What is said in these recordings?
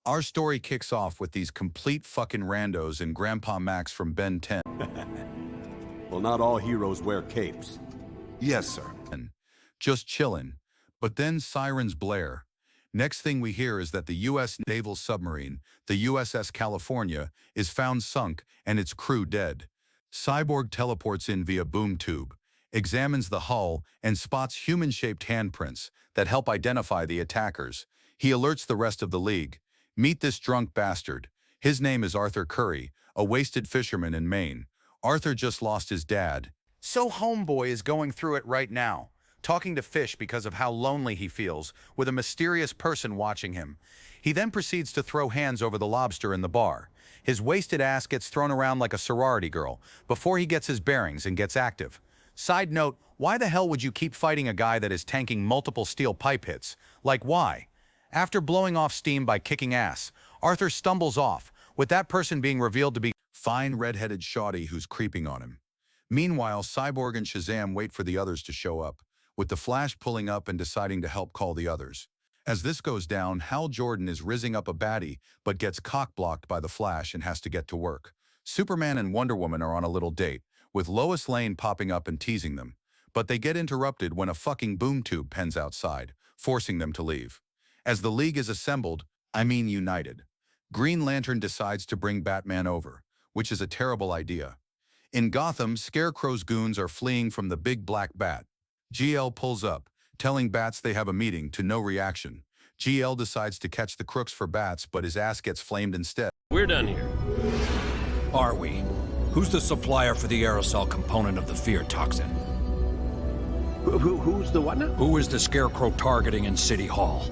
Our story kicks off with these complete fucking randos and Grandpa Max from Ben 10. Well, not all heroes wear capes. Yes, sir. Just chillin'. But then sirens blare. Next thing we hear is that the U.S. naval submarine, the USS California, is found sunk and its crew dead. Cyborg teleports in via boom tube, examines the hull, and spots human-shaped handprints that help identify the attackers. He alerts the rest of the League. Meet this drunk bastard. His name is Arthur Curry, a wasted fisherman in Maine. Arthur just lost his dad. So homeboy is going through it right now, talking to fish because of how lonely he feels, with a mysterious person watching him. He then proceeds to throw hands over the lobster in the bar. His wasted ass gets thrown around like a sorority girl before he gets his bearings and gets active. Side note, why the hell would you keep fighting a guy that is tanking multiple steel pipe hits? Like why? After blowing off steam by kicking ass, Arthur stumbles off, with that person being revealed to be fine red-headed shawty who's creeping on him. Meanwhile, Cyborg and Shazam wait for the others to show up, with the Flash pulling up and deciding to help call the others. As this goes down, Hal Jordan is rizzing up a baddie, but gets cock-blocked by the Flash and has to get to work. Superman and Wonder Woman are on a little date, with Lois Lane popping up and teasing them. But they get interrupted when a fucking boom tube pens outside, forcing them to leave. As the League is assembled, united, Green Lantern decides to bring Batman over, which is a terrible idea. In Gotham, Scarecrow's goons are fleeing from the big black bat. GL pulls up, telling Bats they have a meeting, to no reaction. GL decides to catch the crooks for Bats, but his ass gets flamed instead. We're done here. Are we? Who's the supplier for the aerosol component of the fear toxin? Who's the what now? Who is the Scarecrow targeting in City Hall?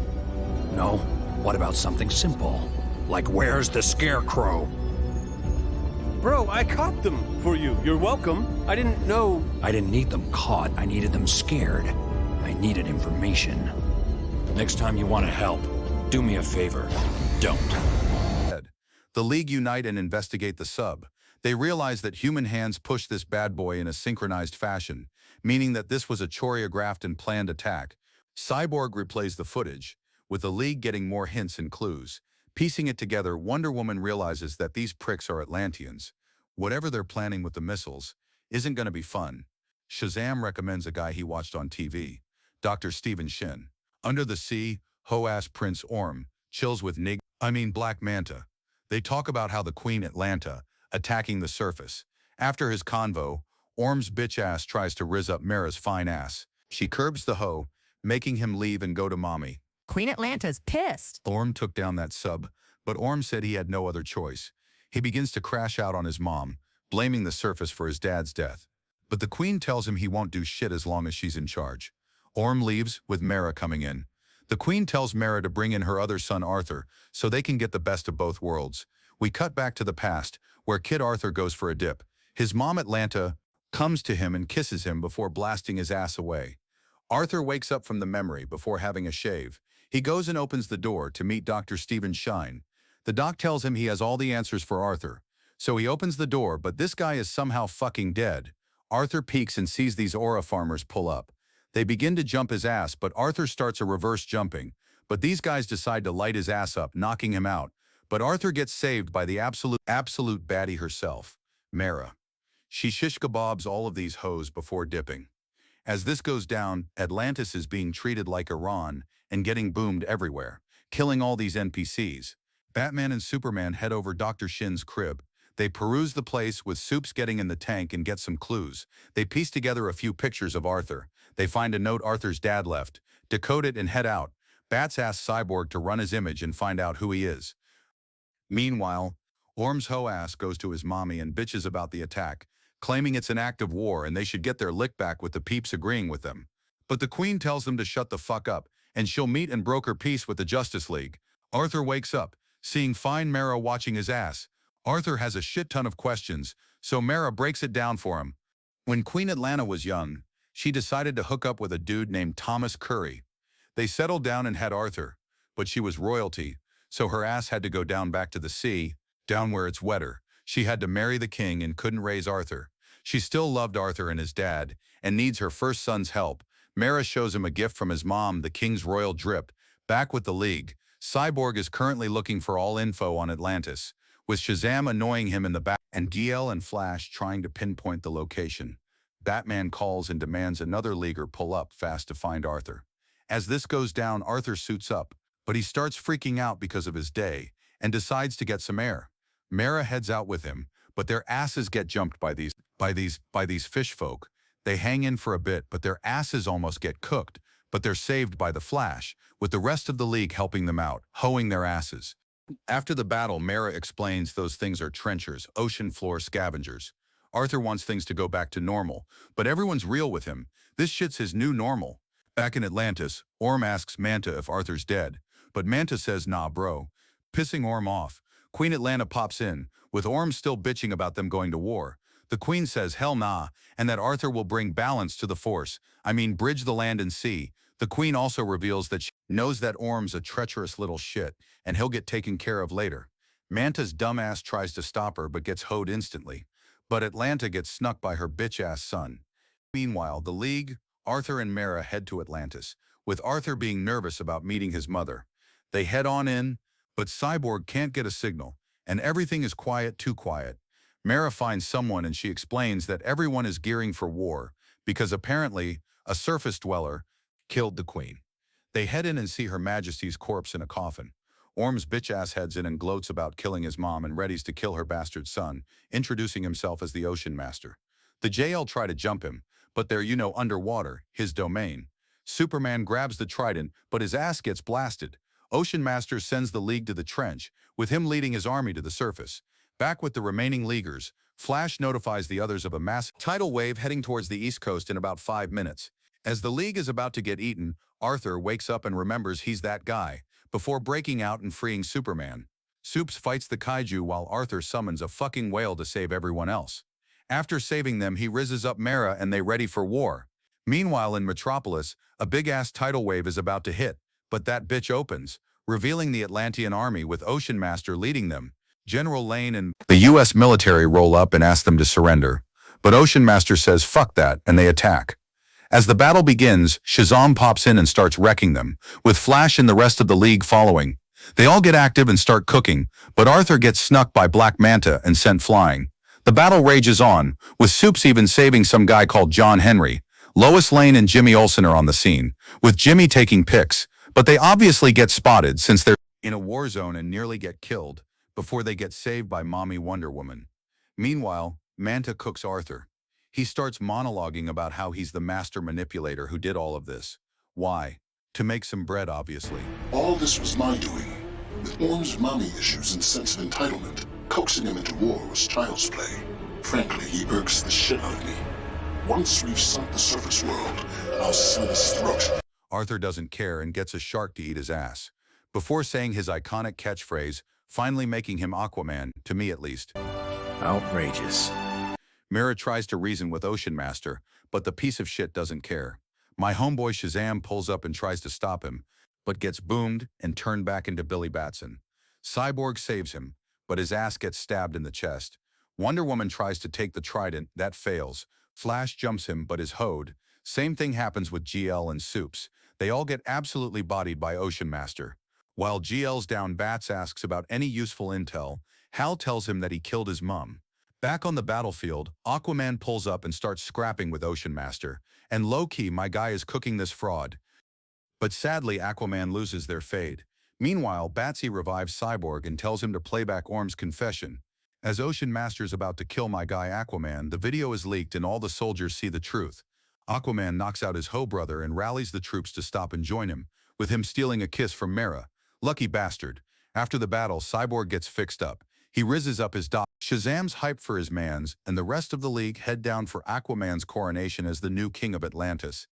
No? What about something simple? Like, where's the Scarecrow? Bro, I caught them for you. You're welcome. I didn't know. I didn't need them caught. I needed them scared. I needed information. Next time you want to help, do me a favor. Don't. The League unite and investigate the sub. They realize that human hands push this bad boy in a synchronized fashion, meaning that this was a choreographed and planned attack. Cyborg replays the footage, with the League getting more hints and clues. Piecing it together, Wonder Woman realizes that these pricks are Atlanteans. Whatever they're planning with the missiles isn't going to be fun. Shazam recommends a guy he watched on TV, Dr. Stephen Shin. Under the sea, ho-ass Prince Orm chills with Black Manta. They talk about how the Queen Atlanta attacking the surface. After his convo, Orm's bitch ass tries to rizz up Mara's fine ass. She curbs the hoe, making him leave and go to mommy. Queen Atlanta's pissed. Orm took down that sub, but Orm said he had no other choice. He begins to crash out on his mom, blaming the surface for his dad's death. But the Queen tells him he won't do shit as long as she's in charge. Orm leaves, with Mara coming in. The Queen tells Mara to bring in her other son Arthur, so they can get the best of both worlds. We cut back to the past, where Kid Arthur goes for a dip. His mom Atlanta comes to him and kisses him before blasting his ass away. Arthur wakes up from the memory before having a shave. He goes and opens the door to meet Dr. Stephen Shine. The doc tells him he has all the answers for Arthur. So he opens the door, but this guy is somehow fucking dead. Arthur peeks and sees these aura farmers pull up. They begin to jump his ass, but Arthur starts a reverse jumping. But these guys decide to light his ass up, knocking him out. But Arthur gets saved by the absolute baddie herself, Mara. She shish kebabs all of these hoes before dipping. As this goes down, Atlantis is being treated like Iran and getting boomed everywhere, killing all these NPCs. Batman and Superman head over Dr. Shin's crib. They peruse the place with Soups getting in the tank and get some clues. They piece together a few pictures of Arthur. They find a note Arthur's dad left, decode it and head out. Bats asks Cyborg to run his image and find out who he is. Meanwhile, Orm's hoe-ass goes to his mommy and bitches about the attack, claiming it's an act of war and they should get their lick back with the peeps agreeing with them. But the Queen tells them to shut the fuck up, and she'll meet and broker peace with the Justice League. Arthur wakes up, seeing fine Mara watching his ass. Arthur has a shit ton of questions, so Mara breaks it down for him. When Queen Atlanta was young, she decided to hook up with a dude named Thomas Curry. They settled down and had Arthur, but she was royalty, so her ass had to go down back to the sea, down where it's wetter. She had to marry the king and couldn't raise Arthur. She still loved Arthur and his dad, and needs her first son's help. Mara shows him a gift from his mom, the king's royal drip. Back with the League, Cyborg is currently looking for all info on Atlantis, with Shazam annoying him in the back and DL and Flash trying to pinpoint the location. Batman calls and demands another Leaguer pull up fast to find Arthur. As this goes down, Arthur suits up, but he starts freaking out because of his day and decides to get some air. Mara heads out with him, but their asses get jumped by these fish folk. They hang in for a bit, but their asses almost get cooked, but they're saved by the Flash, with the rest of the League helping them out, hoeing their asses. After the battle, Mara explains those things are trenchers, ocean floor scavengers. Arthur wants things to go back to normal, but everyone's real with him. This shit's his new normal. Back in Atlantis, Orm asks Manta if Arthur's dead, but Manta says nah bro, pissing Orm off. Queen Atlanta pops in, with Orm still bitching about them going to war. The Queen says hell nah, and that Arthur will bring balance to the force, bridge the land and sea. The Queen also reveals that she knows that Orm's a treacherous little shit, and he'll get taken care of later. Manta's dumbass tries to stop her but gets hoed instantly, but Atlanta gets snuck by her bitch-ass son. Meanwhile, the League, Arthur and Mara head to Atlantis, with Arthur being nervous about meeting his mother. They head on in, but Cyborg can't get a signal, and everything is quiet, too quiet. Mara finds someone and she explains that everyone is gearing for war, because apparently a surface dweller killed the Queen. They head in and see Her Majesty's corpse in a coffin. Orm's bitch-ass heads in and gloats about killing his mom and readies to kill her bastard son, introducing himself as the Ocean Master. The JL try to jump him, but they're, underwater, his domain. Superman grabs the trident, but his ass gets blasted. Ocean Master sends the League to the trench, with him leading his army to the surface. Back with the remaining Leaguers, Flash notifies the others of a massive tidal wave heading towards the East Coast in about 5 minutes. As the League is about to get eaten, Arthur wakes up and remembers he's that guy, before breaking out and freeing Superman. Supes fights the kaiju while Arthur summons a fucking whale to save everyone else. After saving them, he rizzes up Mara and they ready for war. Meanwhile, in Metropolis, a big-ass tidal wave is about to hit, but that bitch opens, revealing the Atlantean army with Ocean Master leading them. General Lane and the U.S. military roll up and ask them to surrender, but Ocean Master says fuck that and they attack. As the battle begins, Shazam pops in and starts wrecking them, with Flash and the rest of the League following. They all get active and start cooking, but Arthur gets snuck by Black Manta and sent flying. The battle rages on, with Supes even saving some guy called John Henry. Lois Lane and Jimmy Olsen are on the scene, with Jimmy taking pics, but they obviously get spotted since they're in a war zone and nearly get killed, before they get saved by Mommy Wonder Woman. Meanwhile, Manta cooks Arthur. He starts monologuing about how he's the master manipulator who did all of this. Why? To make some bread, obviously. All this was my doing. With Orm's mommy issues and sense of entitlement, coaxing him into war was child's play. Frankly, he irks the shit out of me. Once we've sunk the surface world, I'll slit his throat. Arthur doesn't care and gets a shark to eat his ass, before saying his iconic catchphrase, finally making him Aquaman, to me at least. Outrageous. Mara tries to reason with Ocean Master, but the piece of shit doesn't care. My homeboy Shazam pulls up and tries to stop him, but gets boomed and turned back into Billy Batson. Cyborg saves him, but his ass gets stabbed in the chest. Wonder Woman tries to take the trident, that fails. Flash jumps him, but is hoed. Same thing happens with GL and Supes. They all get absolutely bodied by Ocean Master. While GL's down, Bats asks about any useful intel. Hal tells him that he killed his mom. Back on the battlefield, Aquaman pulls up and starts scrapping with Ocean Master, and low-key my guy is cooking this fraud. But sadly, Aquaman loses their fade. Meanwhile, Batsy revives Cyborg and tells him to play back Orm's confession. As Ocean Master's about to kill my guy Aquaman, the video is leaked and all the soldiers see the truth. Aquaman knocks out his hoe brother and rallies the troops to stop and join him, with him stealing a kiss from Mara. Lucky bastard. After the battle, Cyborg gets fixed up. He rizzes up his doc. Shazam's hyped for his mans, and the rest of the League head down for Aquaman's coronation as the new king of Atlantis.